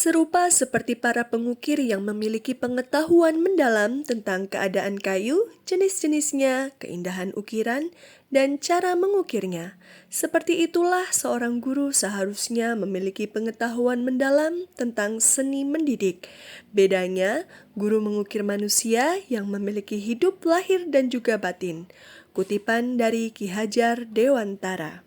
Serupa seperti para pengukir yang memiliki pengetahuan mendalam tentang keadaan kayu, jenis-jenisnya, keindahan ukiran, dan cara mengukirnya. Seperti itulah seorang guru seharusnya memiliki pengetahuan mendalam tentang seni mendidik. Bedanya, guru mengukir manusia yang memiliki hidup lahir dan juga batin. Kutipan dari Ki Hajar Dewantara.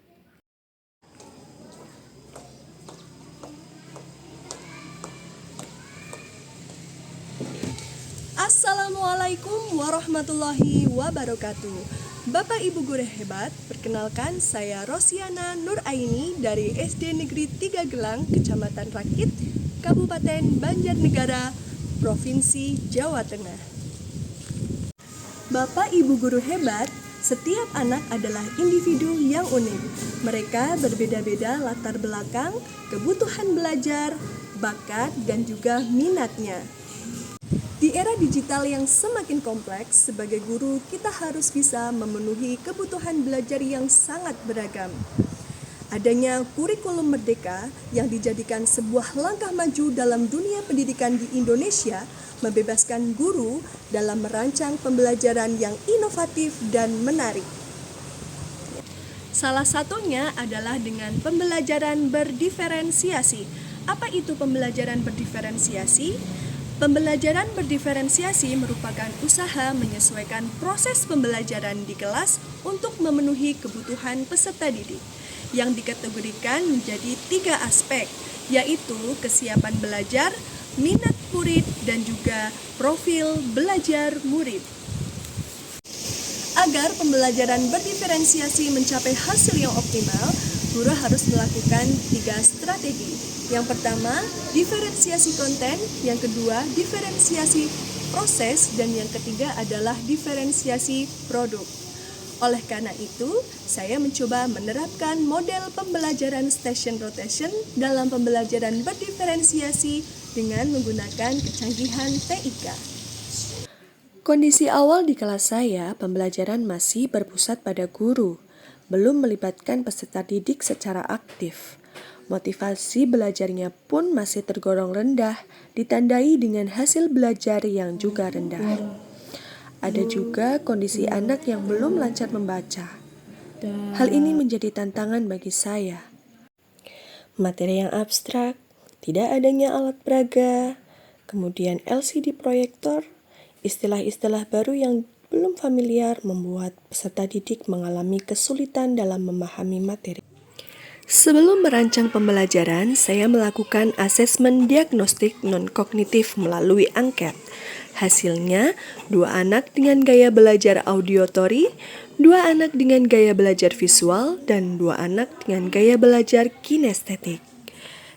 Assalamualaikum warahmatullahi wabarakatuh. Bapak Ibu guru hebat, perkenalkan saya Rosiana Nuraini dari SD Negeri 3 Gelang, Kecamatan Rakit, Kabupaten Banjarnegara, Provinsi Jawa Tengah. Bapak Ibu guru hebat, setiap anak adalah individu yang unik. Mereka berbeda-beda latar belakang, kebutuhan belajar, bakat, dan juga minatnya. Di era digital yang semakin kompleks, sebagai guru kita harus bisa memenuhi kebutuhan belajar yang sangat beragam. Adanya kurikulum merdeka yang dijadikan sebuah langkah maju dalam dunia pendidikan di Indonesia, membebaskan guru dalam merancang pembelajaran yang inovatif dan menarik. Salah satunya adalah dengan pembelajaran berdiferensiasi. Apa itu pembelajaran berdiferensiasi? Pembelajaran berdiferensiasi merupakan usaha menyesuaikan proses pembelajaran di kelas untuk memenuhi kebutuhan peserta didik yang dikategorikan menjadi 3 aspek, yaitu kesiapan belajar, minat murid, dan juga profil belajar murid. Agar pembelajaran berdiferensiasi mencapai hasil yang optimal, guru harus melakukan 3 strategi. Yang pertama, diferensiasi konten, yang kedua, diferensiasi proses, dan yang ketiga adalah diferensiasi produk. Oleh karena itu, saya mencoba menerapkan model pembelajaran station rotation dalam pembelajaran berdiferensiasi dengan menggunakan kecanggihan TIK. Kondisi awal di kelas saya, pembelajaran masih berpusat pada guru, belum melibatkan peserta didik secara aktif. Motivasi belajarnya pun masih tergolong rendah, ditandai dengan hasil belajar yang juga rendah. Ada juga kondisi anak yang belum lancar membaca. Hal ini menjadi tantangan bagi saya. Materi yang abstrak, tidak adanya alat peraga, kemudian LCD proyektor, istilah-istilah baru yang belum familiar membuat peserta didik mengalami kesulitan dalam memahami materi. Sebelum merancang pembelajaran, saya melakukan asesmen diagnostik non-kognitif melalui angket. Hasilnya, 2 anak dengan gaya belajar auditory, 2 anak dengan gaya belajar visual, dan 2 anak dengan gaya belajar kinestetik.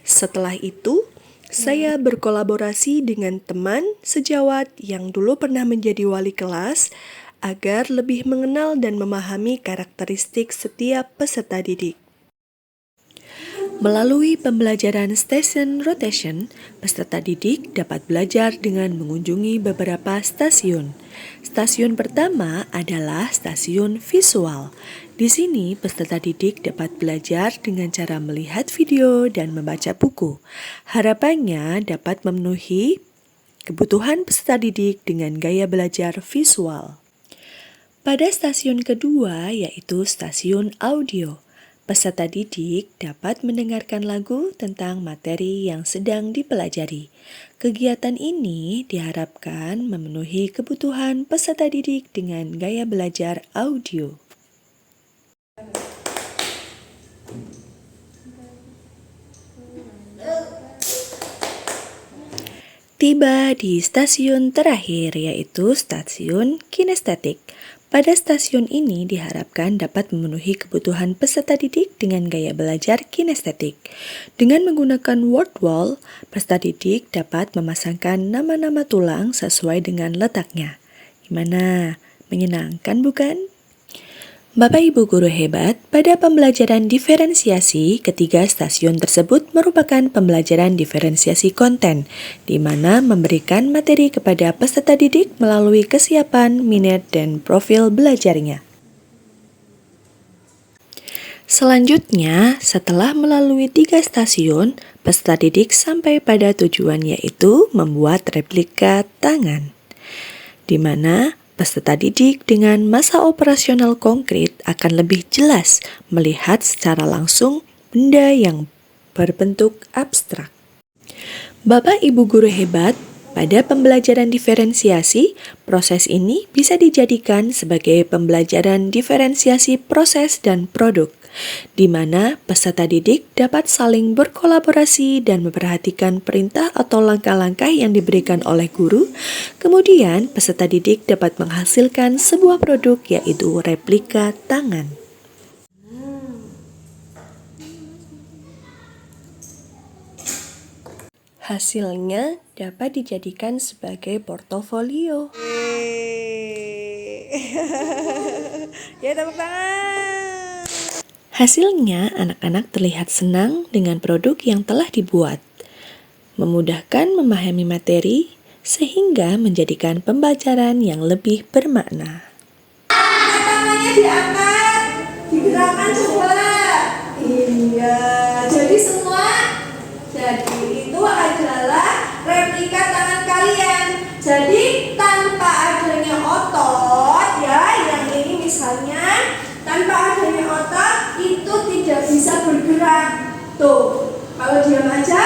Setelah itu, saya berkolaborasi dengan teman sejawat yang dulu pernah menjadi wali kelas agar lebih mengenal dan memahami karakteristik setiap peserta didik. Melalui pembelajaran station rotation, peserta didik dapat belajar dengan mengunjungi beberapa stasiun. Stasiun pertama adalah stasiun visual. Di sini, peserta didik dapat belajar dengan cara melihat video dan membaca buku. Harapannya dapat memenuhi kebutuhan peserta didik dengan gaya belajar visual. Pada stasiun kedua, yaitu stasiun audio, peserta didik dapat mendengarkan lagu tentang materi yang sedang dipelajari. Kegiatan ini diharapkan memenuhi kebutuhan peserta didik dengan gaya belajar audio. Tiba di stasiun terakhir, yaitu stasiun kinestetik. Pada stasiun ini diharapkan dapat memenuhi kebutuhan peserta didik dengan gaya belajar kinestetik. Dengan menggunakan word wall, peserta didik dapat memasangkan nama-nama tulang sesuai dengan letaknya. Gimana? Menyenangkan bukan? Bapak Ibu guru hebat, pada pembelajaran diferensiasi, ketiga stasiun tersebut merupakan pembelajaran diferensiasi konten, di mana memberikan materi kepada peserta didik melalui kesiapan, minat, dan profil belajarnya. Selanjutnya, setelah melalui 3 stasiun, peserta didik sampai pada tujuan yaitu membuat replika tangan, di mana peserta didik dengan masa operasional konkret akan lebih jelas melihat secara langsung benda yang berbentuk abstrak. Bapak Ibu guru hebat, pada pembelajaran diferensiasi, proses ini bisa dijadikan sebagai pembelajaran diferensiasi proses dan produk, di mana peserta didik dapat saling berkolaborasi dan memperhatikan perintah atau langkah-langkah yang diberikan oleh guru. Kemudian, peserta didik dapat menghasilkan sebuah produk yaitu replika tangan. Hasilnya dapat dijadikan sebagai portofolio. Ya, tepuk tangan. Hasilnya, anak-anak terlihat senang dengan produk yang telah dibuat, memudahkan memahami materi, sehingga menjadikan pembelajaran yang lebih bermakna. Tangannya diangkat, digerakkan coba. Iya, jadi semua. Jadi itu adalah replika tangan kalian. Jadi tanpa adanya otot, ya, yang ini misalnya, tanpa adanya otot itu tidak bisa bergerak. Tuh, kalau diam aja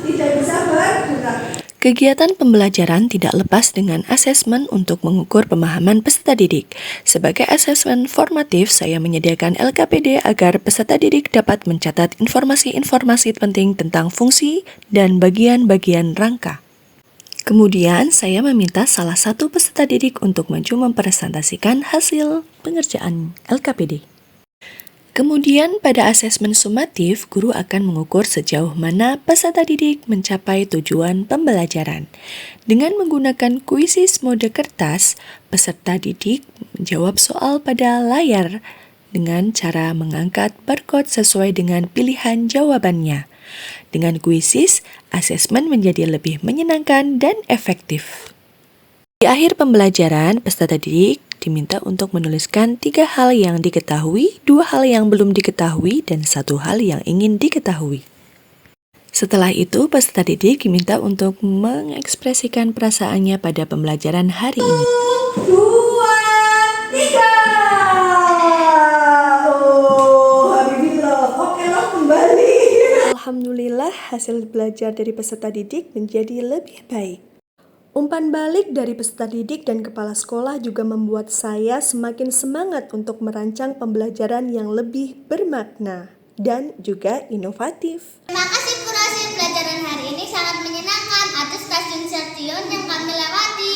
tidak bisa bergerak. Kegiatan pembelajaran tidak lepas dengan asesmen untuk mengukur pemahaman peserta didik. Sebagai asesmen formatif, saya menyediakan LKPD agar peserta didik dapat mencatat informasi-informasi penting tentang fungsi dan bagian-bagian rangka. Kemudian, saya meminta salah satu peserta didik untuk maju mempresentasikan hasil pengerjaan LKPD. Kemudian pada asesmen sumatif, guru akan mengukur sejauh mana peserta didik mencapai tujuan pembelajaran. Dengan menggunakan kuisis mode kertas, peserta didik menjawab soal pada layar dengan cara mengangkat barcode sesuai dengan pilihan jawabannya. Dengan kuisis, asesmen menjadi lebih menyenangkan dan efektif. Di akhir pembelajaran, peserta didik diminta untuk menuliskan 3 hal yang diketahui, 2 hal yang belum diketahui, dan 1 hal yang ingin diketahui. Setelah itu, peserta didik diminta untuk mengekspresikan perasaannya pada pembelajaran hari ini. 2, 3. Oh, Habibillah. Oke loh, kembali. Alhamdulillah, hasil belajar dari peserta didik menjadi lebih baik. Umpan balik dari peserta didik dan kepala sekolah juga membuat saya semakin semangat untuk merancang pembelajaran yang lebih bermakna dan juga inovatif. Terima kasih guru, hasil pelajaran hari ini sangat menyenangkan. Ada stasiun-stasiun yang kami lewati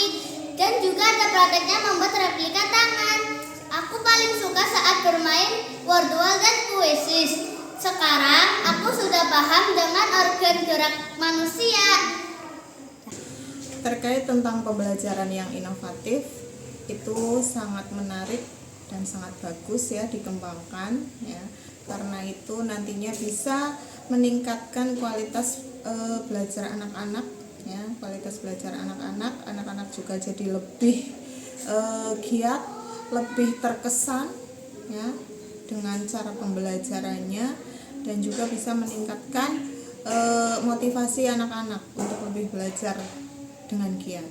dan juga ada prakteknya membuat replika tangan. Aku paling suka saat bermain word wall dan kuisis. Sekarang aku sudah paham dengan organ gerak manusia. Terkait tentang pembelajaran yang inovatif, itu sangat menarik dan sangat bagus ya dikembangkan ya, karena itu nantinya bisa meningkatkan kualitas belajar anak-anak ya, kualitas belajar anak-anak juga jadi lebih giat, lebih terkesan ya dengan cara pembelajarannya, dan juga bisa meningkatkan motivasi anak-anak untuk lebih belajar dengan giat.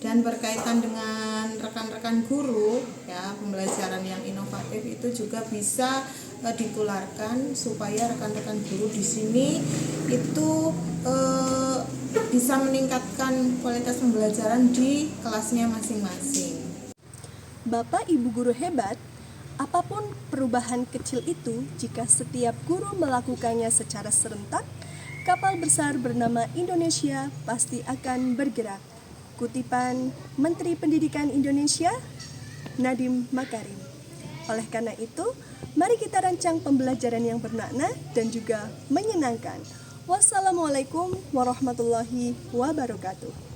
Dan berkaitan dengan rekan-rekan guru ya, pembelajaran yang inovatif itu juga bisa ditularkan supaya rekan-rekan guru di sini itu bisa meningkatkan kualitas pembelajaran di kelasnya masing-masing. Bapak Ibu guru hebat, apapun perubahan kecil itu, jika setiap guru melakukannya secara serentak, kapal besar bernama Indonesia pasti akan bergerak. Kutipan Menteri Pendidikan Indonesia, Nadiem Makarim. Oleh karena itu, mari kita rancang pembelajaran yang bermakna dan juga menyenangkan. Wassalamualaikum warahmatullahi wabarakatuh.